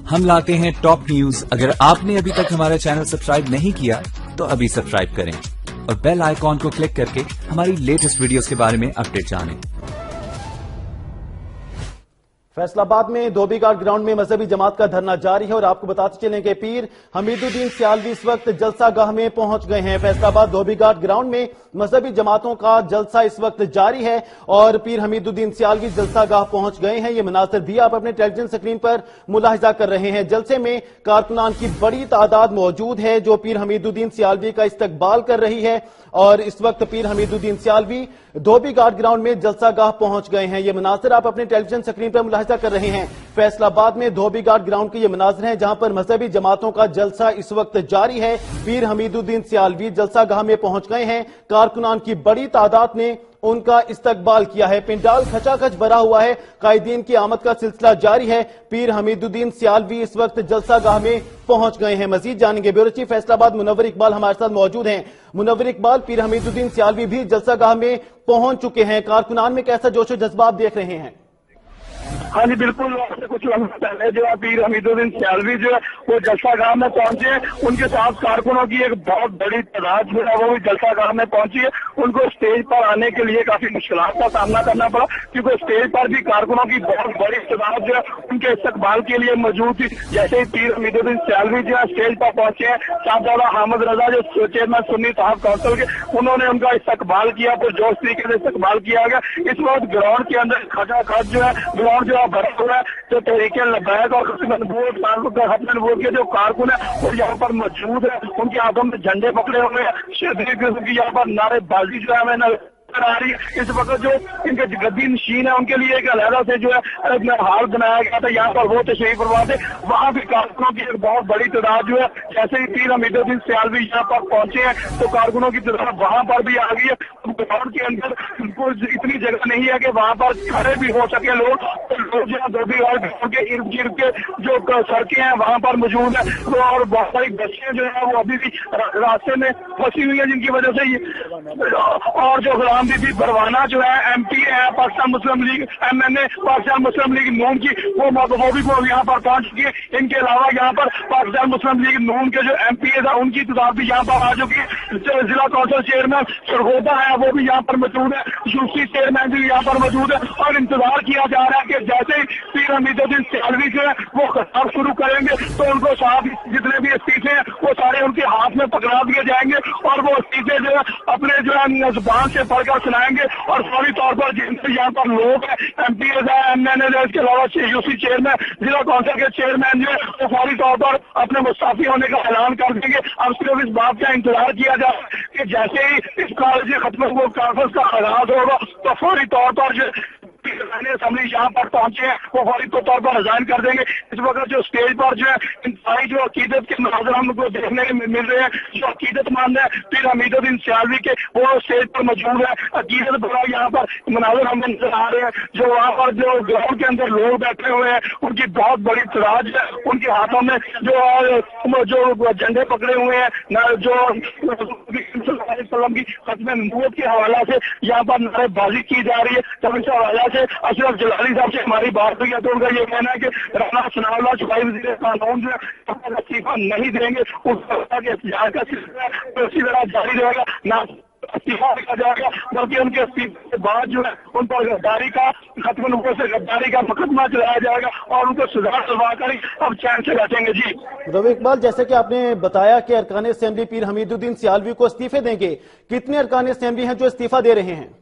हम लाते हैं top news. अगर आपने अभी तक हमारा चैनल सब्सक्राइब नहीं किया तो अभी सब्सक्राइब करें और बेल आइकॉन को क्लिक करके हमारी लेटेस्ट वीडियोस के बारे में अपडेट जानें। फैसलाबाद में धोबी घाट ग्राउंड में मजहबी जमात का धरना जारी है और आपको बताते चलें कि पीर हमीदुद्दीन सियालवी इस वक्त जलसा गाह में पहुंच गए हैं। फैसलाबाद धोबी घाट ग्राउंड में मजहबी जमातों का जलसा इस वक्त जारी है और पीर हमीदुद्दीन सियालवी जलसा गाह पहुंच गए हैं। ये मनासिर भी आप अपने टेलीविजन स्क्रीन पर मुलाहिजा कर रहे हैं। जलसे में कारकुनान की बड़ी तादाद मौजूद है जो पीर हमीदुद्दीन सियालवी का इस्तकबाल कर रही है और इस वक्त पीर हमीदुद्दीन सियालवी धोबी घाट ग्राउंड में जलसा गाह पहुंच गए हैं। ये मनासिर आप अपने टेलीविजन स्क्रीन पर मुलाहिजा कर रहे हैं। फैसलाबाद में धोबी घाट ग्राउंड के ये मनासिर हैं जहां पर मजहबी जमातों का जलसा इस वक्त जारी है। पीर हमीदुद्दीन सियालवी जलसा गाह में पहुंच गए हैं। कारकुनान की बड़ी तादाद ने उनका इस्तकबाल किया है। पिंडाल खचाखच भरा हुआ है। कायदीन की आमद का सिलसिला जारी है। पीर हमीदुद्दीन सियालवी इस वक्त जलसा गाह में पहुंच गए हैं। मजीद जानेंगे। ब्यूरो चीफ फैसलाबाद मुनव्वर इकबाल हमारे साथ मौजूद हैं। मुनव्वर इकबाल, पीर हमीदुद्दीन सियालवी भी जलसा गाह में पहुंच चुके हैं। कारकुनान में कैसा जोश व जज्बा आप देख रहे हैं? हाँ जी बिल्कुल, कुछ लम्हे पहले जो है पीर हमीदुद्दीन सियालवी जो है वो जलसा गाह में पहुंचे हैं। उनके साथ कारकुनों की एक बहुत बड़ी तादाद जो है वो भी जलसा गाह में पहुंची है। उनको स्टेज पर आने के लिए काफी मुश्किलात का सामना करना पड़ा क्योंकि स्टेज पर भी कारकुनों की बहुत बड़ी तादाद जो है उनके इस्तकबाल के लिए मौजूद थी। जैसे ही पीर हमीदुद्दीन सियालवी जो है स्टेज पर पहुंचे हैं, साहबजादा हामिद रजा जो चेयरमैन सुन्नी साहब काउंसिल के, उन्होंने उनका इस्तकबाल किया, पुरजोश तरीके से इस्तकबाल किया गया। इस वक्त ग्राउंड के अंदर खचाखच जो है ग्राउंड जो है भरा हुआ है। तो तहरीके लब्बैक और हसन बोर्ड के जो कारकुन है वो यहाँ पर मौजूद है। उनके हाथों में झंडे पकड़े हुए हैं। शदीद किस्म की यहाँ पर नारेबाजी जो है हमें आ रही है। इस वक्त जो इनके गद्दी नशीन है उनके लिए एक अलहदा से जो है हाल बनाया गया था। यहाँ पर वो तशरीफ फरमा थे। वहाँ भी कारकुनों की एक बहुत बड़ी तादाद जो है, जैसे ही पीर हमीदुद्दीन सियालवी यहाँ पर पहुंचे हैं तो कारकुनों की तादाद वहाँ पर भी आ गई है। ग्राउंड के अंदर इतनी जगह नहीं है कि वहाँ पर खड़े भी हो सके लोग। तो लोग जो है धोबी घाट ग्राउंड के इर्द गिर्द के जो सड़कें हैं वहाँ पर मौजूद है। तो और बहुत सारी बसें जो है वो अभी भी रास्ते में फंसी हुई है जिनकी वजह से और जो गुलाम बीबी परवाना जो है एमपी है पाकिस्तान मुस्लिम लीग एमएनए पाकिस्तान मुस्लिम लीग नून की वो भी यहाँ पर पहुंच चुकी है। इनके अलावा यहाँ पर पाकिस्तान मुस्लिम लीग नून के जो एमपी है उनकी तादाद भी यहाँ पर आ चुकी है। जिला काउंसिल चेयरमैन सरगोदा है वो भी यहाँ पर मौजूद है। यूसी चेयरमैन भी यहाँ पर मौजूद है और इंतजार किया जा रहा है कि जैसे ही पीर हमीदुद्दीन सियालवी जो है वो खिताब शुरू करेंगे तो उनको साथ जितने भी इस्तीफे हैं वो सारे उनके हाथ में पकड़ा दिए जाएंगे और वो इस्तीफे जो है अपने जो है जुबान से पढ़कर सुनाएंगे और फौरी तौर पर जिनसे यहाँ पर लोग हैं एमपी एमएनए इसके अलावा यूसी चेयरमैन जिला काउंसिल के चेयरमैन जो है वो फौरी तौर पर अपने मुस्ताफी होने का ऐलान कर देंगे। अब सिर्फ इस बात का इंतजार किया जा रहा है कि जैसे ही इस कॉलेज खत्म वो कॉन्फ्रेंस का आगाज होगा तो फौरी तौर पर जो असेंबली यहाँ पर पहुंचे हैं वो फौरी तौर पर रिजाइन कर देंगे। इस वक्त जो स्टेज पर जो है इंतहाई जो अकीदत के मनाजर हमको देखने मिल रहे हैं। जो अकीदत मान है पीर हमीदुद्दीन सियालवी के वो स्टेज पर मौजूद है। अकीदत भरा यहाँ पर मनाजर हमें नजर आ रहे हैं। जो वहाँ पर जो ग्राउंड के अंदर लोग बैठे हुए हैं उनकी बहुत बड़ी तादाद है। उनके हाथों में जो झंडे पकड़े हुए हैं जो की खत्म नबूवत के हवाला से यहाँ पर नारेबाजी की जा रही है। जब इस हवाला अशरफ जलाली साहब से हमारी बात हुई है तो उनका ये कहना है कि राना सनाउल्लाह सूबाई वज़ीर कानून जो है इस्तीफा नहीं देंगे। उस एहतजाज का सिलसिला उसी तरह जारी रहेगा। ना इस्तीफा दिया जाएगा बल्कि उनके इस्तीफे के बाद जो है उन पर गद्दारी का खत्म नबूवत से गद्दारी का मुकदमा चलाया जाएगा और उनको सजा दिलवा कर अब चैन से बैठेंगे। जी रवि इकबाल, जैसे कि आपने बताया कि अरकान असेंबली पीर हमीदुद्दीन सियालवी को इस्तीफे देंगे, कितने अरकान असेंबली हैं जो इस्तीफा दे रहे हैं?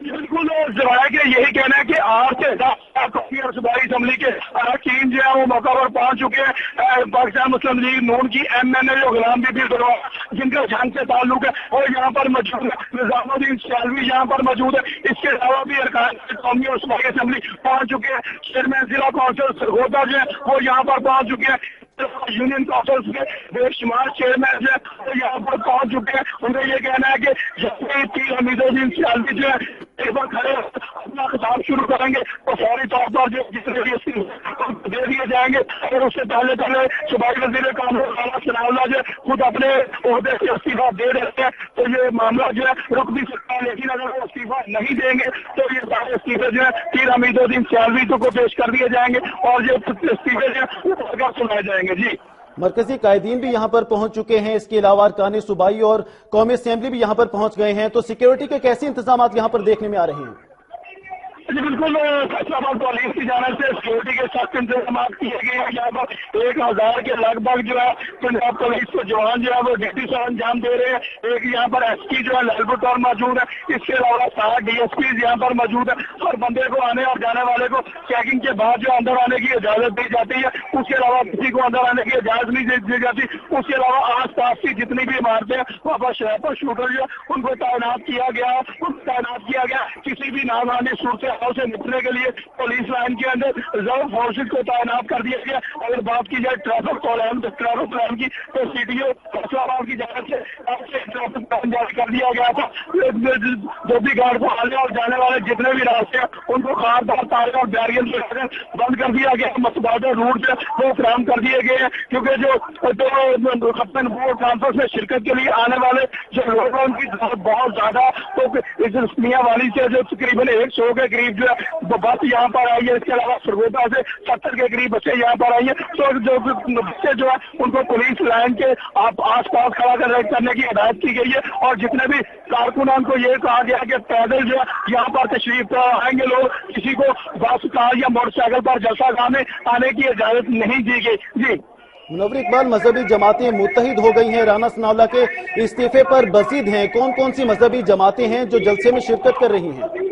बिल्कुल जवाब के यही कहना है कि 8 से 10 कौमी और सूबाई असेंबली के अरकान जो है वो मौका पर पहुंच चुके हैं। पाकिस्तान मुस्लिम लीग नून की एमएनए जो गुलाम बीबी जिनका जंग से ताल्लुक है वो यहाँ पर मौजूद है। निजामुद्दीन सियालवी यहाँ पर मौजूद है। इसके अलावा भी अरकान कौमी और सूबाई असेंबली पहुंच चुके हैं। चेयरमैन जिला काउंसिल सरगोदा जो है वो यहाँ पर पहुंच चुके हैं। यूनियन काउंसिल के बेशुमार चेयरमैन जो है वो यहाँ पर पहुंच चुके हैं। उनका ये कहना है कि जैसे पीर हमीदुद्दीन सियालवी जो है एक बार खड़े अपना खिताब शुरू करेंगे तो फौरी तौर पर जो जितने भी दे दिए जाएंगे। अगर उससे पहले सूबाई वज़ीर कानून राना सनाउल्लाह जो खुद अपने ओहदे से इस्तीफा दे देते हैं तो ये मामला जो है रुक भी सकता है। लेकिन अगर वो इस्तीफा नहीं देंगे तो ये सारे इस्तीफे जो है पीर हमीदुद्दीन सियालवी को पेश कर दिए जाएंगे और जो इस्तीफे जो कर सुनाए जाएंगे। जी, मरकजी कायदीन भी यहाँ पर पहुंच चुके हैं, इसके अलावा अरकान सूबाई और कौमी असेंबली भी यहाँ पर पहुंच गए हैं, तो सिक्योरिटी के कैसे इंतजाम यहाँ पर देखने में आ रहे हैं? जी बिल्कुल, फैसलाबाद पुलिस की जाने से सिक्योरिटी के सख्त इंतजाम किए गए हैं। यहाँ पर 1000 के लगभग जो है पंजाब पुलिस के जवान जो है वो ड्यूटी से अंजाम दे रहे हैं। एक यहाँ पर एसपी जो है लहलपुर मौजूद है, इसके अलावा 7 DSP यहाँ पर मौजूद है। हर बंदे को आने और जाने वाले को चेकिंग के बाद जो अंदर आने की इजाजत दी जाती है, उसके अलावा किसी को अंदर आने की इजाजत नहीं दी जाती। उसके अलावा आस पास की जितनी भी इमारतें वहाँ पर स्नाइपर शूटर जो है उनको तैनात किया गया। किसी भी नामानी सूरत से निपटने के लिए पुलिस लाइन के अंदर रिजर्व फोर्सेज को तैनात कर दिया गया। अगर बात की जाए ट्रैफिक प्लान की, तो CTO फैसलाबाद की जाने से ट्रैफिक प्लान जारी कर दिया गया था। जो भी गार्ड को आने और जाने वाले जितने भी रास्ते हैं उनको खारदार तारे और बैरियर से बंद कर दिया गया। मतदाता रूट से वो फ्राहम कर दिए गए हैं, क्योंकि जो खत्म बोर्ड कॉन्फ्रेंस में शिरकत के लिए आने वाले जो लोग हैं उनकी बहुत ज्यादा, तो इस मियां वाली से जो तकरीबन 100 के करीब जो है बस यहाँ पर आई है। इसके अलावा सरगोदा से 70 के करीब बच्चे यहाँ पर आई है। तो जो बच्चे जो है उनको पुलिस लाइन के आस पास खड़ा करने की हिदायत की गई है, और जितने भी कारकुनान को ये कहा गया कि पैदल जो है यहाँ पर तशरीफ आएंगे लोग, किसी को बस कार या मोटरसाइकिल पर जलसा गाह में आने की इजाजत नहीं दी गई। जी मुनव्वर इकबाल, मजहबी जमातें मुत्तहिद हो गई हैं, राना सनाउल्लाह के इस्तीफे पर बसीद हैं, कौन कौन सी मजहबी जमातें हैं जो जलसे में शिरकत कर रही हैं?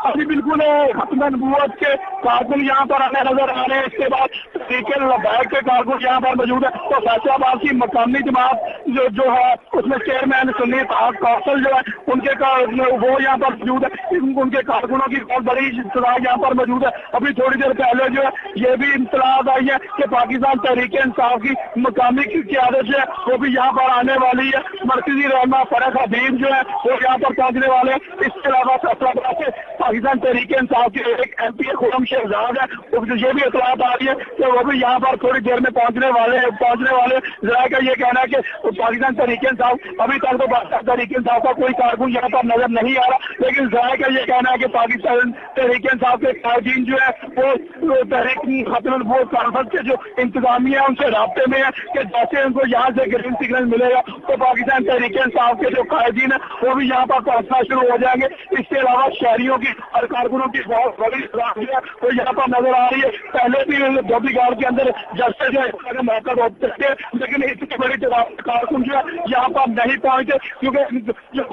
अभी बिल्कुल खत्म नबूवत के कारकुन यहाँ पर आने नजर आ रहे हैं। इसके बाद तहरीके लबैक के कारकुन यहाँ पर मौजूद है। तो फैसलाबाद की मकामी जमात जो है उसमें चेयरमैन सुन्नी इत्तेहाद कौंसिल जो है उनके वो यहाँ पर मौजूद है। उनके कारकुनों की बहुत बड़ी इत्तला यहाँ पर मौजूद है। अभी थोड़ी देर पहले जो है ये भी इत्तलात आई है कि पाकिस्तान तहरीके इंसाफ की मकामी क़यादत जो है वो भी यहाँ पर आने वाली है। मरकजी रहनुमा फरक हबीब जो है वो यहाँ पर पहुँचने वाले हैं। इसके अलावा फैसलाबाद से पाकिस्तान तहरीके इंसाफ के एक MP खुरम शहजाद है, ये भी इत्तलात आ रही है कि वो भी यहाँ पर थोड़ी देर में पहुँचने वाले। जरा का ये कहना है कि पाकिस्तान तहरीके इंसाफ, अभी तक तो पाकिस्तान तहरीके इंसाफ का कोई कारकुन यहाँ पर नजर नहीं आ रहा, लेकिन जरा का ये कहना है कि पाकिस्तान तहरीके इंसाफ के कायदीन जो है वो तहरीक खत्म बोर्ड कॉन्फ्रेंस के जो इंतजामिया है उनसे राब्ते में है कि जैसे उनको यहाँ से ग्रीन सिग्नल मिलेगा तो पाकिस्तान तहरीके इंसाफ के जो कायदीन है वो भी यहाँ पर पहुँचना शुरू हो जाएंगे। इसके अलावा शहरियों की और कारकुनों की बहुत बड़ी है वो यहाँ पर नजर आ रही है। पहले भी धोबीघाट के अंदर जैसे जो मौका होते थे, लेकिन इतनी बड़ी कारकुन जो है यहाँ पर नहीं पहुंचे, क्योंकि जो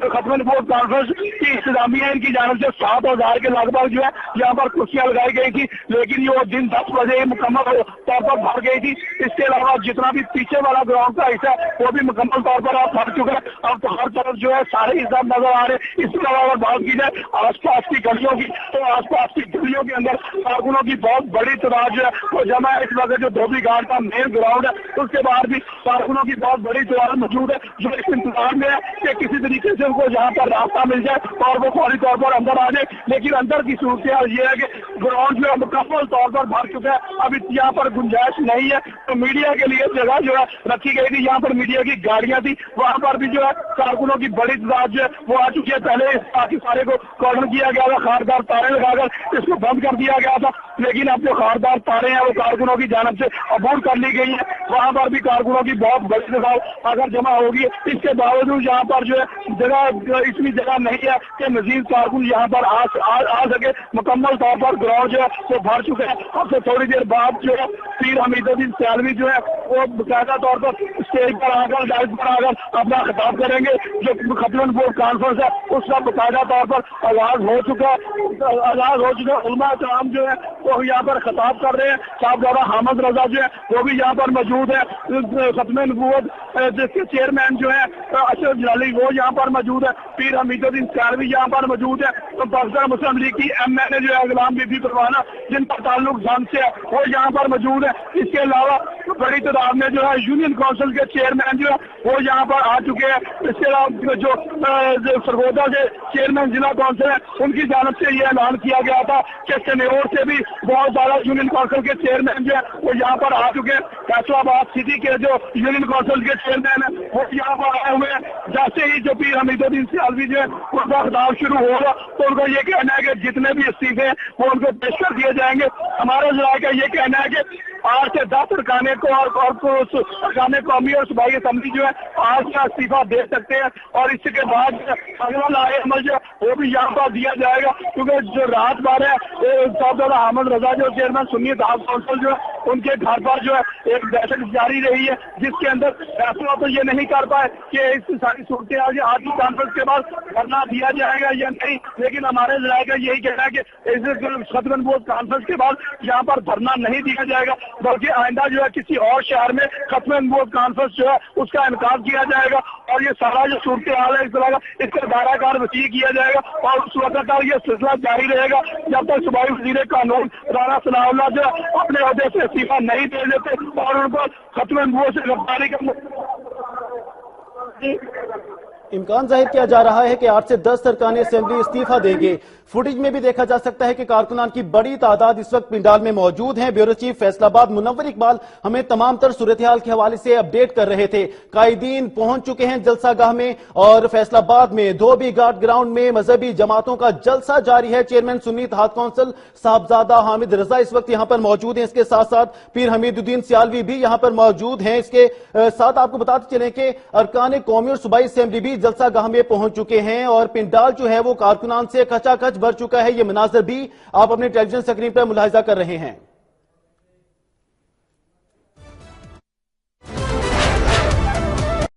खत्म बोर्ड कॉन्फ्रेंस की इंतजामिया इनकी जानब से 7000 के लगभग जो है यहाँ पर कुर्सियां लगाई गई थी, लेकिन ये दिन 10 बजे मुकम्मल तौर पर भर गई थी। इसके अलावा जितना भी पीछे वाला ग्राउंड का हिस्सा वो भी मुकम्मल तौर पर अब भर चुका है। अब तो हर तरफ जो है सारे हिस्सा नजर आ रहे हैं। इसके अलावा अगर बात की जाए आसपास की गलियों की, तो आसपास की गलियों के अंदर कारकुनों की बहुत बड़ी तादाद जो है वो जमा है। इस वक्त जो धोबीघाट का मेन ग्राउंड है उसके बाहर भी कारकुनों की बहुत बड़ी तादाद मौजूद है, जो इस इंतजार में है कि किसी तरीके से उनको यहाँ पर रास्ता मिल जाए और वो फौरी तौर पर अंदर आ जाए। लेकिन अंदर की सूरत ये है कि ग्राउंड जो है मुकम्मल तौर पर भर चुका है, अब यहाँ पर गुंजाइश नहीं है। तो मीडिया के लिए जगह जो है रखी गई थी, यहाँ पर मीडिया की गाड़ियां थी, वहाँ पर भी जो है कारकुनों की बड़ी तादाद जो है वो आ चुकी है। पहले बाकी सारे को कॉर्डन किया गया था, खारदार तारे लगाकर इसको बंद कर दिया गया था, लेकिन अब जो खारदार तारे हैं वो कारकुनों की जानब से अबूर कर ली गई है। वहाँ पर भी कारकुनों की बहुत बड़ी तादाद अगर जमा होगी, इसके बावजूद यहाँ पर जो है जगह इतनी जगह नहीं है कि मजीद कारकुन यहाँ पर आ सके। मुकम्मल तौर पर ग्राउंड जो है वो भर चुके हैं। अब से थोड़ी देर बाद जो है पीर हमीदुद्दीन सियालवी जो है वो बाकायदा तौर पर स्टेज पर आकर डाइस पर आकर अपना खिताब करेंगे। जो खत्म बोर्ड कॉन्फ्रेंस है उसका बाकायदा तौर पर आगाज हो चुका उलमा कराम जो है वो यहाँ पर खिताब कर रहे हैं। साहबजादा हामिद रजा जो है वो भी यहाँ पर मौजूद है। खत्म नबूवत जिसके चेयरमैन जो है अशरफ जलाली वो यहाँ पर मौजूद है। पीर हमीदुद्दीन सियालवी यहाँ पर मौजूद है। तो पाकिस्तान मुस्लिम लीग की MNA जो है गुलाम बीबी परवाना जिनका ताल्लुक जंग से है वो यहाँ पर मौजूद है। इसके अलावा बड़ी तादाद में जो है यूनियन काउंसिल के चेयरमैन जो है वो यहाँ पर आ चुके हैं। इसके अलावा जो सरगोदा के चेयरमैन जिला काउंसिल है उनकी जानब से ये ऐलान किया गया था कि सनेर से भी बहुत ज्यादा यूनियन काउंसिल के चेयरमैन जो है वो यहाँ पर आ चुके हैं। फैसलाबाद सिटी के जो यूनियन काउंसिल के चेयरमैन है वो यहाँ पर आए हुए हैं। जैसे ही जो पीर हमीदुद्दीन सियालवी जो है उनका खिताब शुरू होगा तो उनको ये कहना है कि जितने भी इस्तीफे हैं वो उनको पेश कर दिए जाएंगे। हमारे जरा का ये कहना है कि 8 से 10 अरकाने को और अरकाने कौमी और सूबाई असेंबली जो है आज का इस्तीफा दे सकते हैं और इसके बाद अगला लाए अमल जो वो भी यहाँ पर दिया जाएगा, क्योंकि जो रात भर है साहबजादा अहमद रजा जो चेयरमैन सुन्नी इत्तेहाद काउंसिल जो है उनके घर पर जो है एक बैठक जारी रही है, जिसके अंदर फैसला तो ये नहीं कर पाए कि इस सारी सूरत आज की कॉन्फ्रेंस के बाद धरना दिया जाएगा या नहीं। लेकिन हमारे जराये का यही कहना है कि इस खत्म बोर्ड कॉन्फ्रेंस के बाद यहाँ पर धरना नहीं दिया जाएगा, बल्कि आइंदा जो है किसी और शहर में खत्म बोर्ड कॉन्फ्रेंस जो है उसका इनकाद किया जाएगा और ये सारा जो सूरत हाल है इस तरह का इसका दायराकार वसी किया जाएगा और उस वक्त तक ये सिलसिला जारी रहेगा जब तक सूबाई वजीर कानून राना सनाउल्लाह जो अपने अहदे से इस्तीफा नहीं दे देते और उनको खत्म बोर्ड से गिरफ्तारी का इम्कान जाहिर किया जा रहा है कि 8 से 10 अरकान असेंबली इस्तीफा देंगे। फुटेज में भी देखा जा सकता है कि कारकुनान की बड़ी तादाद इस वक्त पिंडाल में मौजूद हैं। ब्यूरो चीफ फैसलाबाद मुनव्वर इकबाल हमें तमाम तर सूरत हाल के हवाले से अपडेट कर रहे थे। कायदीन पहुंच चुके हैं जलसागाह में और फैसलाबाद में धोबी घाट ग्राउंड में मजहबी जमातों का जलसा जारी है। चेयरमैन सुन्नी इत्तेहाद काउंसिल साहबजादा हामिद रजा इस वक्त यहाँ पर मौजूद हैं। इसके साथ साथ पीर हमीदुद्दीन सियालवी भी यहाँ पर मौजूद हैं। इसके साथ आपको बताते चलें कि अरकान कौमी और सूबाई असेंबली भी जलसागाह में पहुंच चुके हैं और पिंडाल जो है वो कारकुनान से खचाखच भर चुका है। ये मनाजर भी आप अपने टेलीविजन स्क्रीन पर मुलाहिजा कर रहे हैं।